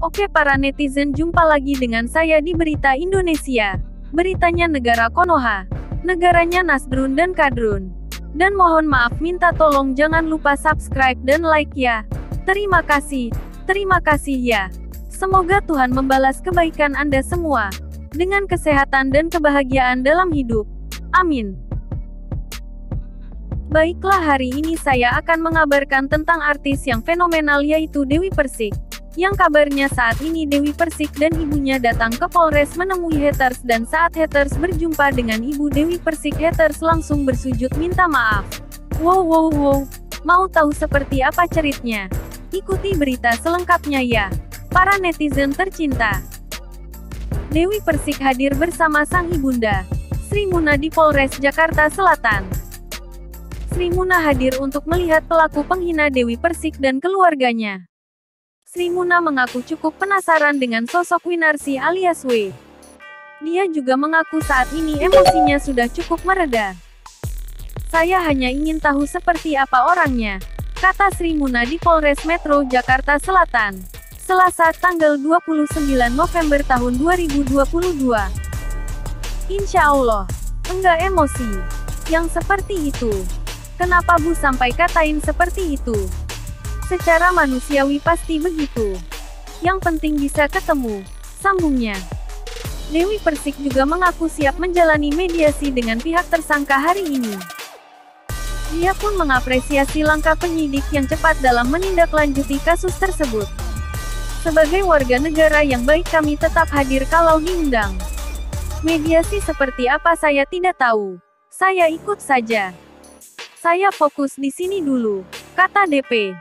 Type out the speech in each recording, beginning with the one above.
Oke para netizen, jumpa lagi dengan saya di Berita Indonesia. Beritanya negara Konoha. Negaranya Nasdrun dan Kadrun. Dan mohon maaf minta tolong jangan lupa subscribe dan like ya. Terima kasih ya. Semoga Tuhan membalas kebaikan Anda semua. Dengan kesehatan dan kebahagiaan dalam hidup. Amin. Baiklah, hari ini saya akan mengabarkan tentang artis yang fenomenal yaitu Dewi Persik. Yang kabarnya saat ini Dewi Persik dan ibunya datang ke Polres menemui haters, dan saat haters berjumpa dengan ibu Dewi Persik, haters langsung bersujud minta maaf. Wow, mau tahu seperti apa ceritanya? Ikuti berita selengkapnya ya, para netizen tercinta. Dewi Persik hadir bersama sang ibunda, Sri Muna di Polres Jakarta Selatan. Sri Muna hadir untuk melihat pelaku penghina Dewi Persik dan keluarganya. Sri Muna mengaku cukup penasaran dengan sosok Winarsi alias W. Dia juga mengaku saat ini emosinya sudah cukup mereda. Saya hanya ingin tahu seperti apa orangnya, kata Sri Muna di Polres Metro Jakarta Selatan, Selasa tanggal 29 November tahun 2022. Insya Allah, enggak emosi. Yang seperti itu. Kenapa Bu sampai katain seperti itu? Secara manusiawi pasti begitu. Yang penting bisa ketemu, sambungnya. Dewi Persik juga mengaku siap menjalani mediasi dengan pihak tersangka hari ini. Dia pun mengapresiasi langkah penyidik yang cepat dalam menindaklanjuti kasus tersebut. Sebagai warga negara yang baik, kami tetap hadir kalau diundang. Mediasi seperti apa saya tidak tahu. Saya ikut saja. Saya fokus di sini dulu, kata DP.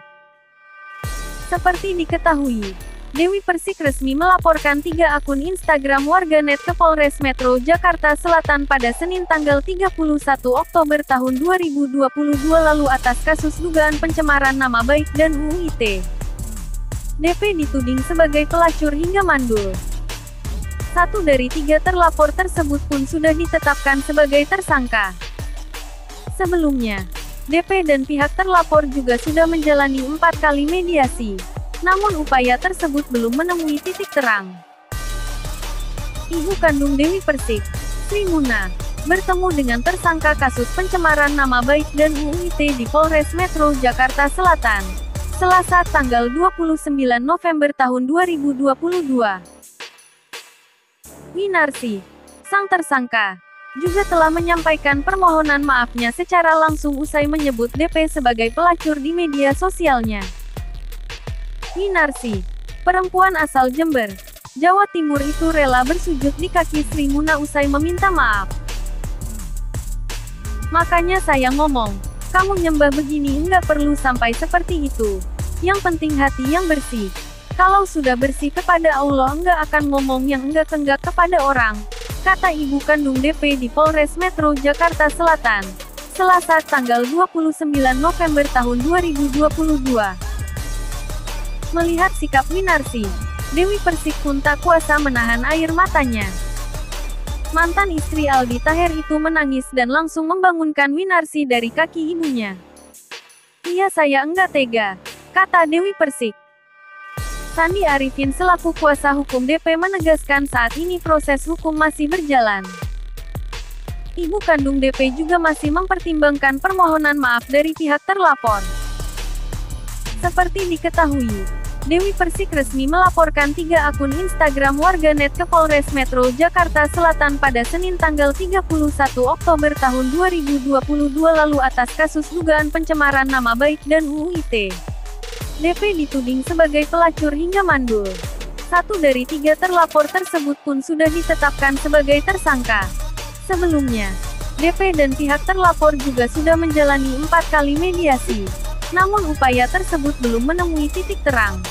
Seperti diketahui, Dewi Persik resmi melaporkan 3 akun Instagram warganet ke Polres Metro Jakarta Selatan pada Senin tanggal 31 Oktober tahun 2022 lalu atas kasus dugaan pencemaran nama baik dan UU ITE. DP dituding sebagai pelacur hingga mandul. 1 dari 3 terlapor tersebut pun sudah ditetapkan sebagai tersangka. Sebelumnya, DP dan pihak terlapor juga sudah menjalani 4 kali mediasi. Namun upaya tersebut belum menemui titik terang. Ibu kandung Dewi Persik, Sri Muna, bertemu dengan tersangka kasus pencemaran nama baik dan UU ITE di Polres Metro Jakarta Selatan, Selasa tanggal 29 November tahun 2022. Winarsi, sang tersangka, juga telah menyampaikan permohonan maafnya secara langsung usai menyebut DP sebagai pelacur di media sosialnya. Winarsi, perempuan asal Jember, Jawa Timur itu rela bersujud di kaki Sri Muna usai meminta maaf. Makanya saya ngomong, kamu nyembah begini enggak perlu sampai seperti itu. Yang penting hati yang bersih. Kalau sudah bersih kepada Allah enggak akan ngomong yang enggak-enggak kepada orang, kata ibu kandung DP di Polres Metro Jakarta Selatan, Selasa tanggal 29 November tahun 2022. Melihat sikap Winarsi, Dewi Persik pun tak kuasa menahan air matanya. Mantan istri Aldi Taher itu menangis dan langsung membangunkan Winarsi dari kaki ibunya. Iya, saya enggak tega, kata Dewi Persik. Sandi Arifin selaku kuasa hukum DP menegaskan saat ini proses hukum masih berjalan. Ibu kandung DP juga masih mempertimbangkan permohonan maaf dari pihak terlapor. Seperti diketahui, Dewi Persik resmi melaporkan 3 akun Instagram warganet ke Polres Metro Jakarta Selatan pada Senin tanggal 31 Oktober tahun 2022 lalu atas kasus dugaan pencemaran nama baik dan UU ITE. DP dituding sebagai pelacur hingga mandul. 1 dari 3 terlapor tersebut pun sudah ditetapkan sebagai tersangka. Sebelumnya, DP dan pihak terlapor juga sudah menjalani 4 kali mediasi. Namun upaya tersebut belum menemui titik terang.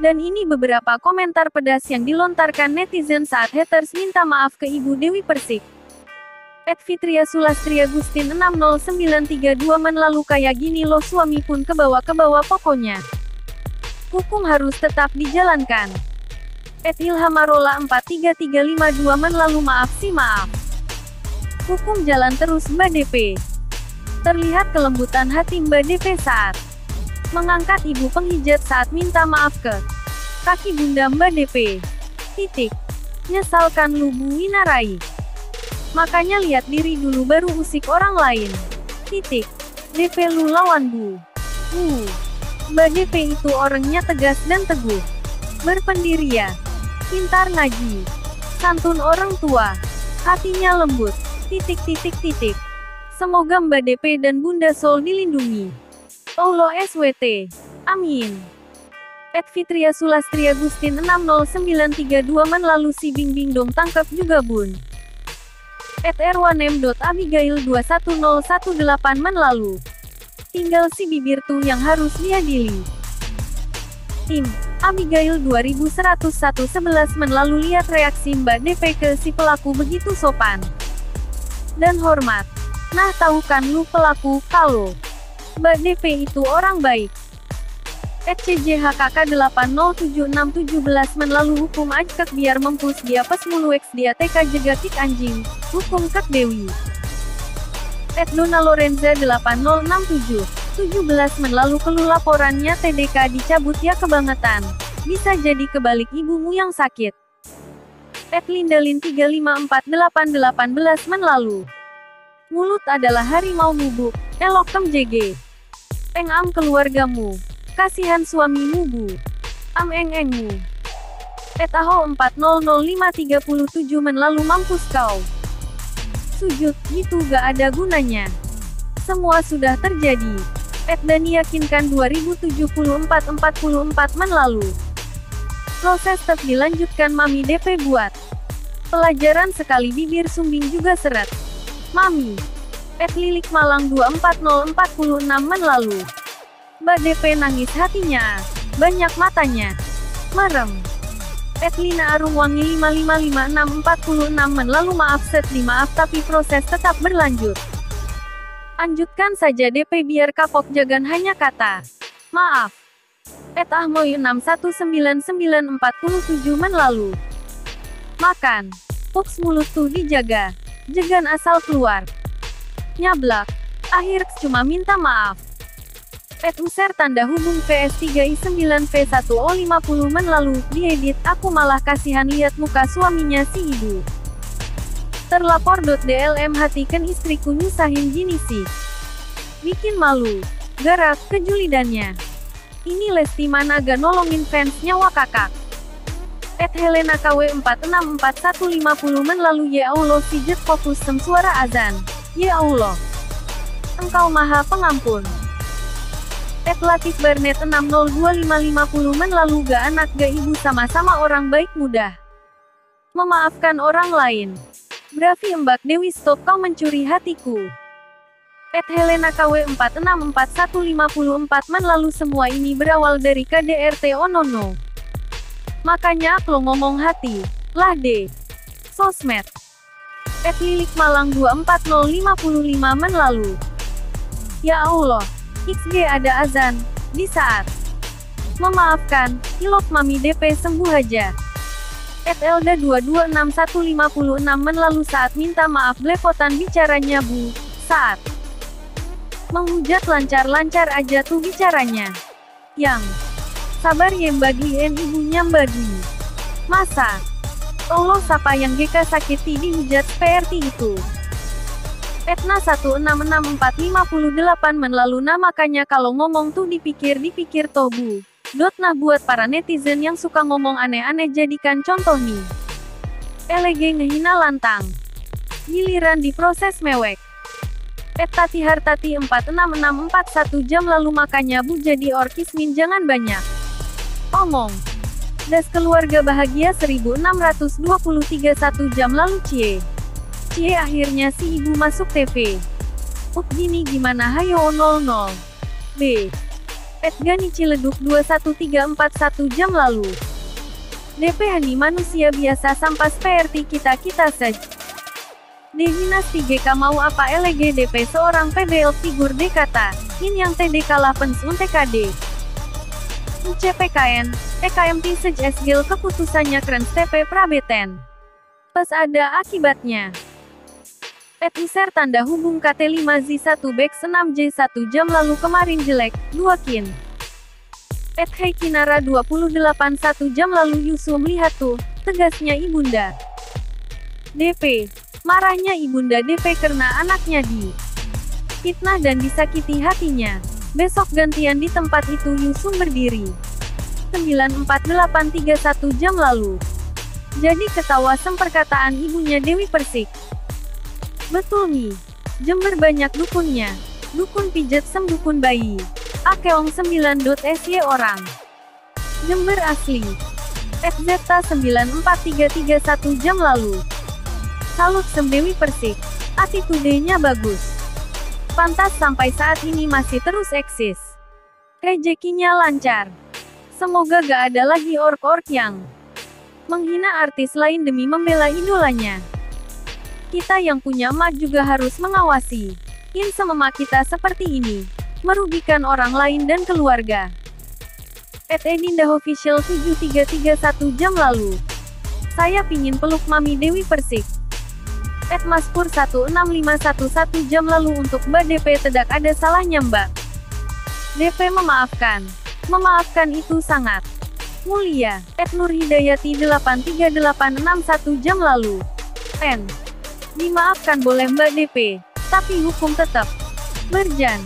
Dan ini beberapa komentar pedas yang dilontarkan netizen saat haters minta maaf ke ibu Dewi Persik. @Fitria Sulastri Agustin 60932 Men lalu kayak gini loh suami pun kebawa-kebawa pokoknya. Hukum harus tetap dijalankan. @Ilhamarola 43352 Men lalu maaf sih maaf. Hukum jalan terus Mbak DP. Terlihat kelembutan hati Mbak DP saat mengangkat ibu penghijat saat minta maaf ke Kaki bunda Mbak DP. Titik. Nyesalkan lu Bu Winarai. Makanya lihat diri dulu baru usik orang lain. Titik. DP lu lawan Bu. Mbak DP itu orangnya tegas dan teguh. Berpendirian. Pintar ngaji. Santun orang tua. Hatinya lembut. Titik. Semoga Mbak DP dan Bunda Sol dilindungi Allah SWT. Amin. Fitria Sulastria Gustin 60932 Men lalu si Bing Bing dong tangkap juga Bun. Erwanem.abigail 21018 Men lalu. Tinggal si bibir tuh yang harus diadili. Tim Abigail 210111 Men lalu lihat reaksi Mbak DP ke si pelaku begitu sopan dan hormat. Nah tahu kan lu pelaku, kalau Mbak DP itu orang baik. CJHKK 807617 Men lalu hukum ajkek biar mempus dia pas mulu X dia TK jegatik anjing, hukum kek Dewi. Dona Lorenza 806717 Men lalu kelu laporannya TDK dicabut ya kebangetan, bisa jadi kebalik ibumu yang sakit. Lindalin 354818 Men lalu. Mulut adalah harimau bubuk, elokem JG. Engam keluargamu. Kasihan suamimu Bu. Engmu. Aho 400537 Men lalu mampus kau. Sujud, gitu gak ada gunanya. Semua sudah terjadi. Dan yakinkan 2074-44 Men lalu. Proses tetap dilanjutkan Mami DP buat. Pelajaran sekali bibir sumbing juga seret. Mami. Lilik Malang 24046 Men lalu. Mbak DP nangis hatinya. Banyak matanya. Merem. Lina Arumwangi 555646 Men lalu maaf set di maaf tapi proses tetap berlanjut. Anjutkan saja DP biar kapok jagan hanya kata. Maaf. Ahmoy 619947 Men lalu. Makan. Puks mulut tuh dijaga. Jegan asal keluar. Nyablak. Akhir cuma minta maaf. User tanda hubung PS3i9V1O50 Men lalu, diedit, aku malah kasihan lihat muka suaminya si ibu. Terlapor.dlm hatikan istriku nyusahin gini sih. Bikin malu. Garak, kejulidannya. Ini Lesti mana gak nolongin fans nyawa kakak. Helena KW 464150 Men lalu ya Allah si jet fokus sem suara azan. Ya Allah. Engkau maha pengampun. Latif Barnet 602550 Men lalu gak anak gak ibu sama-sama orang baik mudah memaafkan orang lain. Bravi Mbak Dewi stop kau mencuri hatiku. Helena KW 464154 Men lalu semua ini berawal dari KDRT Onono. Makanya aku ngomong hati. Lah deh. Sosmed. Lilik Malang 24055 Men lalu. Ya Allah. XG ada azan. Di saat memaafkan, ilok Mami DP sembuh aja. Elda 226156 Men lalu saat minta maaf belepotan bicaranya Bu. Saat menghujat lancar-lancar aja tuh bicaranya. Yang sabar ya Mbak Dwi ibunya Mbak Dwi. Masa Allah siapa yang GK sakiti dihujat seperti itu. Etna 166458 Men lalu nah makanya kalau ngomong tuh dipikir-dipikir tobu. Nah buat para netizen yang suka ngomong aneh-aneh jadikan contoh nih. LG ngehina lantang. Giliran diproses mewek. Tati Hartati 46641 jam lalu makanya Bu jadi orkismin jangan banyak omong. Das keluarga bahagia 1623 1 jam lalu cie. Cie akhirnya si ibu masuk TV. Gini gimana hayo 00. B. Gani Ciledug 21341 jam lalu. DP Hani manusia biasa sampai seperti kita saja. Dinasti GK mau apa LG DP seorang PBL figur D kata. Ini yang TDK lah pensiun TKD. CPKN, EKMT sej SGL keputusannya keren TP Prabeten. Pas ada akibatnya. User tanda hubung KT5Z1 Back 6J 1 jam lalu kemarin jelek, 2 kin. Heikinara 28 1 jam lalu Yusum lihat tuh, tegasnya ibunda. DP. Marahnya ibunda DP karena anaknya di fitnah dan disakiti hatinya. Besok gantian di tempat itu Yusum berdiri. 94831 jam lalu. Jadi ketawa semperkataan ibunya Dewi Persik. Betul nih. Jember banyak dukunnya. Dukun pijat sem dukun bayi. Akeong 9.sy orang. Jember asli. FZeta 94331 jam lalu. Salut sem Dewi Persik. Attitude-nya bagus. Pantas sampai saat ini masih terus eksis. Rezekinya lancar. Semoga gak ada lagi ork-ork yang menghina artis lain demi membela idolanya. Kita yang punya emak juga harus mengawasi. Insem emak kita seperti ini. Merugikan orang lain dan keluarga. Edindah Official 7331 jam lalu. Saya pingin peluk Mami Dewi Persik. Maspur 16511 jam lalu untuk Mbak DP tidak ada salahnya Mbak. DP memaafkan. Memaafkan itu sangat mulia. Nurhidayati 83861 jam lalu. Dimaafkan boleh Mbak DP, tapi hukum tetap berjan.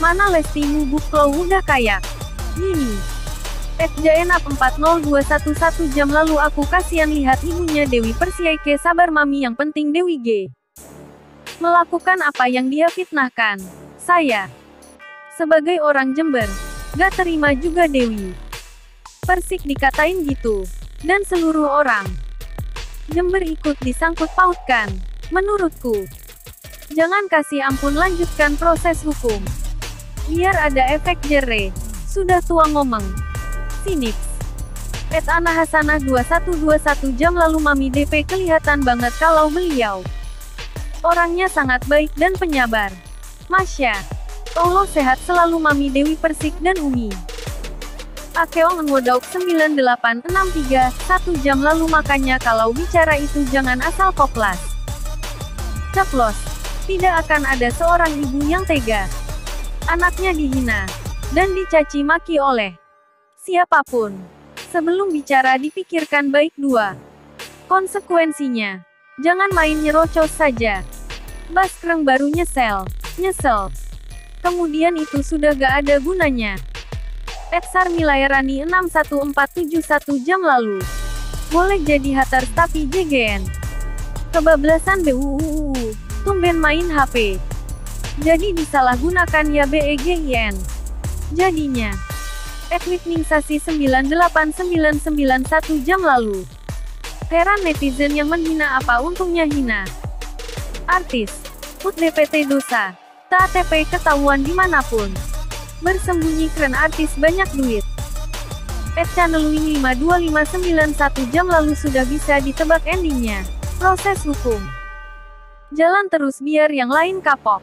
Mana Lesti Mubuk kalau udah kayak gini. Jaenap 40211 jam lalu aku kasihan lihat ibunya Dewi Persik. Sabar Mami, yang penting Dewi G melakukan apa yang dia fitnahkan. Saya sebagai orang Jember gak terima juga Dewi Persik dikatain gitu. Dan seluruh orang Jember ikut disangkut pautkan. Menurutku jangan kasih ampun, lanjutkan proses hukum. Biar ada efek jere. Sudah tua ngomong. Phoenix. Ana Hasanah 2121 jam lalu Mami DP kelihatan banget kalau beliau orangnya sangat baik dan penyabar. Masya Allah, sehat selalu Mami Dewi Persik dan Umi. Akeong Nwodauk 9863 1 jam lalu, makanya kalau bicara itu jangan asal koplas. Ceplos. Tidak akan ada seorang ibu yang tega. Anaknya dihina dan dicaci maki oleh siapapun. Sebelum bicara dipikirkan baik dua konsekuensinya. Jangan main nyerocos saja. Baskreng baru nyesel. Kemudian itu sudah gak ada gunanya. Sar Milairani 61471 jam lalu. Boleh jadi haters tapi JGN. Kebablasan BUUU. Tumben main HP. Jadi disalahgunakan ya BEGIN. Jadinya Ningsasi 98991 jam lalu. Heran netizen yang menghina, apa untungnya hina artis. Put DPT dosa. TATP ketahuan dimanapun. Bersembunyi keren artis banyak duit. Channelwing 52591 jam lalu sudah bisa ditebak endingnya. Proses hukum jalan terus biar yang lain kapok.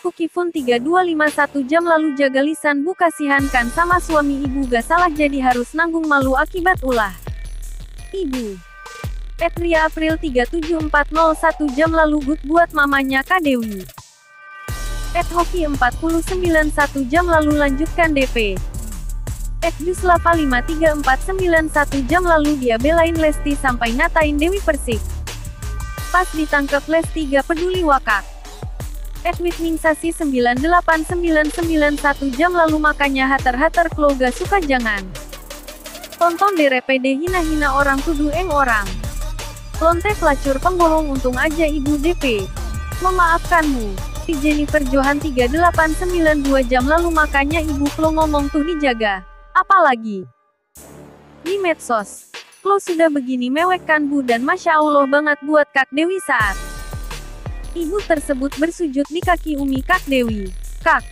Kukifun 3251 jam lalu, jaga lisan bu, kasihan kan sama suami ibu gak salah jadi harus nanggung malu akibat ulah ibu. Ria April 37401 jam lalu, good buat mamanya Kak Dewi. Hoki 491 jam lalu, lanjutkan DP. Juslava 53491 jam lalu, dia belain Lesti sampai ngatain Dewi Persik. Pas ditangkep Lesti gak peduli wakak. Ningsasi 98991 jam lalu, makanya hater-hater klo gak suka jangan tonton DRPD hina-hina orang, tuduh orang. Lonte pelacur pembohong, untung aja ibu DP memaafkanmu. Jennifer Johan 3892 jam lalu, makanya ibu klo ngomong tuh dijaga. Apalagi di medsos. Klo sudah begini mewek kan bu, dan Masya Allah banget buat Kak Dewi saat ibu tersebut bersujud di kaki Umi Kak Dewi. Kak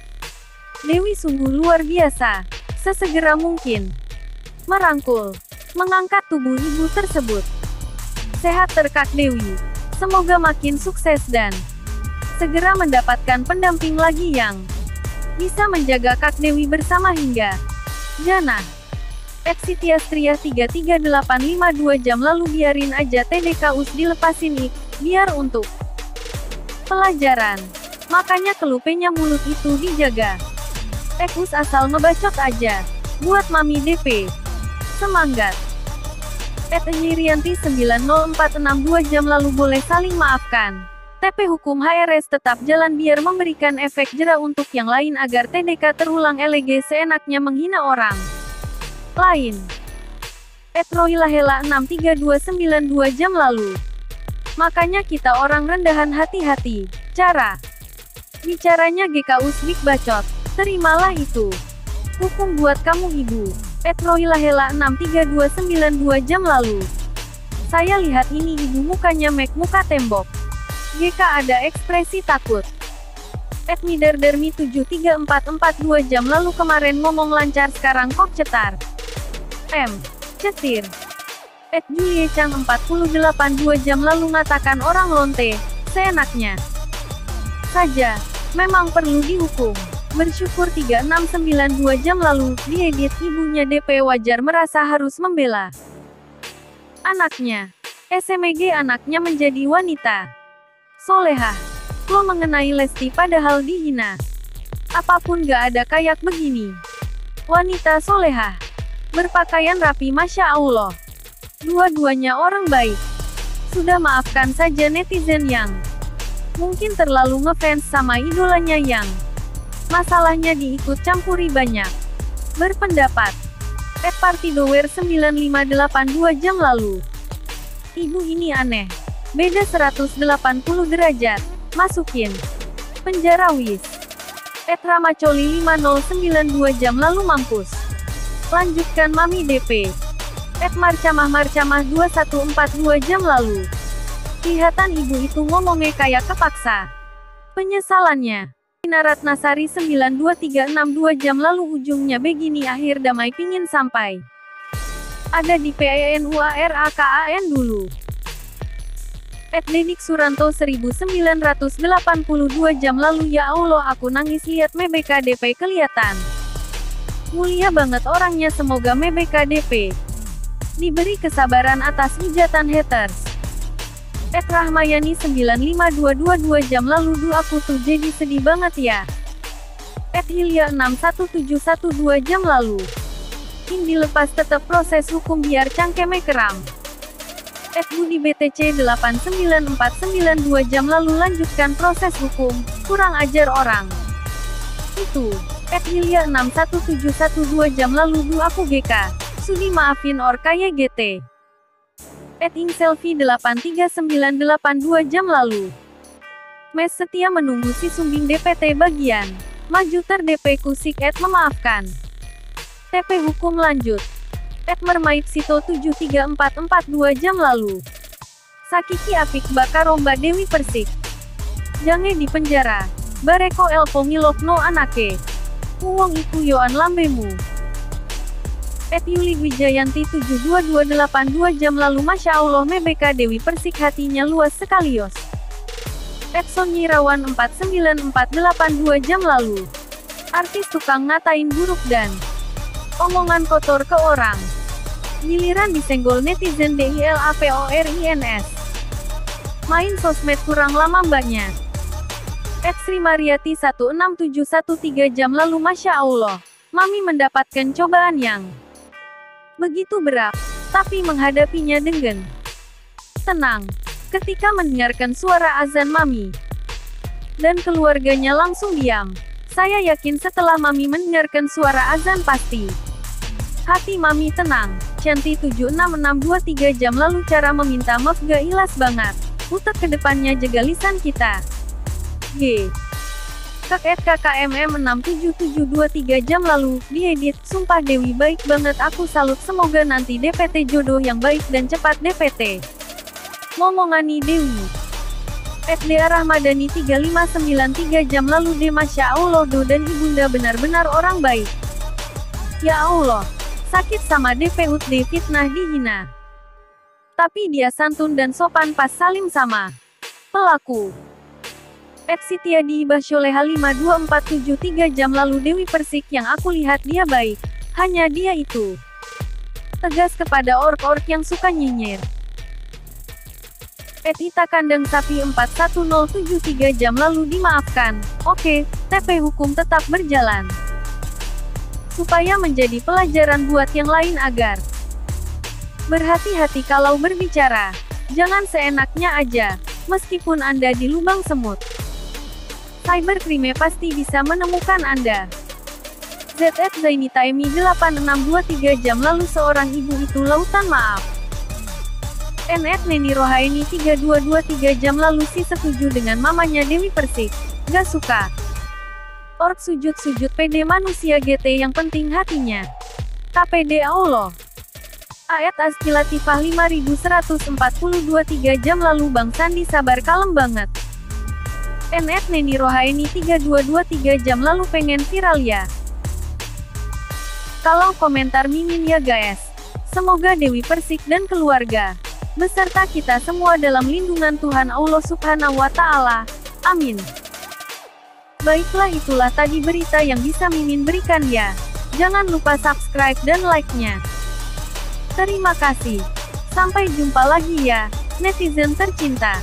Dewi sungguh luar biasa. Sesegera mungkin merangkul, mengangkat tubuh ibu tersebut. Sehat Kak Dewi. Semoga makin sukses dan segera mendapatkan pendamping lagi yang bisa menjaga Kak Dewi bersama hingga jannah. Sitiastria 33852 jam lalu, biarin aja TDK US dilepasin biar untuk pelajaran. Makanya kelupenya mulut itu dijaga. Ekus asal ngebacot aja. Buat Mami DP. Semangat. Enyirianti 90462 jam lalu boleh saling maafkan. TP hukum HRS tetap jalan biar memberikan efek jera untuk yang lain agar TDK terulang LG seenaknya menghina orang lain. Roilahela 63292 jam lalu. Makanya kita orang rendahan hati-hati. Cara bicaranya GK Usbik bacot. Terimalah itu. Hukum buat kamu ibu. Roilahela 63292 jam lalu. Saya lihat ini ibu mukanya muka tembok. GK ada ekspresi takut. Midardermi 73442 jam lalu kemarin ngomong lancar sekarang kok cetar. Cetir. Julie Chang 482 jam lalu mengatakan orang lonte, seenaknya saja, memang perlu dihukum. Bersyukur 3692 jam lalu, diedit ibunya DP wajar merasa harus membela anaknya. SMG anaknya menjadi wanita solehah. Lo mengenai Lesti padahal dihina. Apapun gak ada kayak begini. Wanita solehah. Berpakaian rapi Masya Allah. Dua-duanya orang baik. Sudah maafkan saja netizen yang mungkin terlalu ngefans sama idolanya yang masalahnya diikut campuri banyak. Berpendapat. Partidower 9582 jam lalu. Ibu ini aneh. Beda 180 derajat. Masukin penjara wis. Ramacoli 5092 jam lalu mampus. Lanjutkan Mami DP. Marcamah 2142 jam lalu. Kelihatan ibu itu ngomongnya kayak kepaksa. Penyesalannya. Ratnasari 92362 jam lalu ujungnya begini akhir damai pingin sampai. Ada di PENUARAKAN dulu. Dedik Suranto 1982 jam lalu ya Allah aku nangis lihat MBKDP kelihatan. Mulia banget orangnya semoga MBKDP diberi kesabaran atas hujatan haters. Rahmayani 95222 jam lalu aku tuh jadi sedih banget ya. Hilya 61712 jam lalu. Ini lepas tetap proses hukum biar cangkeme keram. Budi BTC 89492 jam lalu lanjutkan proses hukum, kurang ajar orang. Itu. Hilya 61712 jam lalu aku GK. Sudi maafin or kaya GT. Selfie 83982 jam lalu. Mes setia menunggu si Sumbing DPT bagian maju ter-DP Kusik memaafkan. TP hukum lanjut. Mermaid Sito 73442 jam lalu. Sakiki Apik Bakaromba Dewi Persik. Jange di penjara. Bareko Elpo Ngilokno anake. Uwong iku yoan lambemu. Yuli Wijayanti 72282 jam lalu Masya Allah MBK Dewi Persik hatinya luas sekalios. Sonyirawan 49482 jam lalu. Artis tukang ngatain buruk dan omongan kotor ke orang. Giliran disenggol netizen DILAPORINS. Main sosmed kurang lama mbaknya. Sri Mariati 16713 jam lalu Masya Allah. Mami mendapatkan cobaan yang begitu berat, tapi menghadapinya dengan tenang. Ketika mendengarkan suara azan Mami dan keluarganya langsung diam. Saya yakin setelah Mami mendengarkan suara azan pasti hati Mami tenang. Canti 76623 jam lalu cara meminta maaf gak ilas banget. Utek kedepannya jaga lisan kita. G. KKMM 67723 jam lalu, diedit, sumpah Dewi baik banget aku salut semoga nanti DPT jodoh yang baik dan cepat DPT. Ngomongani Dewi. FDA Rahmadani 3593 jam lalu de Masya Allah Do dan ibunda benar-benar orang baik. Ya Allah, sakit sama DP UTD fitnah dihina. Tapi dia santun dan sopan pas salim sama pelaku. Sitiadi Basyoleha 52473 jam lalu Dewi Persik yang aku lihat dia baik. Hanya dia itu. Tegas kepada ork-ork yang suka nyinyir. Ita Kandang Sapi 41073 jam lalu dimaafkan. Oke, TP hukum tetap berjalan. supaya menjadi pelajaran buat yang lain agar berhati-hati kalau berbicara. Jangan seenaknya aja, meskipun Anda di lubang semut. Cybercrime pasti bisa menemukan Anda. ZF Zaini Taimi 8623 jam lalu seorang ibu itu lautan maaf. NF Neni Rohaini 3223 jam lalu si setuju dengan mamanya Dewi Persik. Gak suka. Org sujud-sujud PD manusia GT yang penting hatinya. KPD Allah. Ayat Azkilatifah 5142 3 jam lalu Bang Sandi sabar kalem banget. NF Neni Rohaini 3223 jam lalu pengen viral ya. Kalau komentar mimin ya guys. Semoga Dewi Persik dan keluarga beserta kita semua dalam lindungan Tuhan Allah Subhanahu wa Ta'ala. Amin. Baiklah, itulah tadi berita yang bisa Mimin berikan ya. Jangan lupa subscribe dan like-nya. Terima kasih. Sampai jumpa lagi ya, netizen tercinta.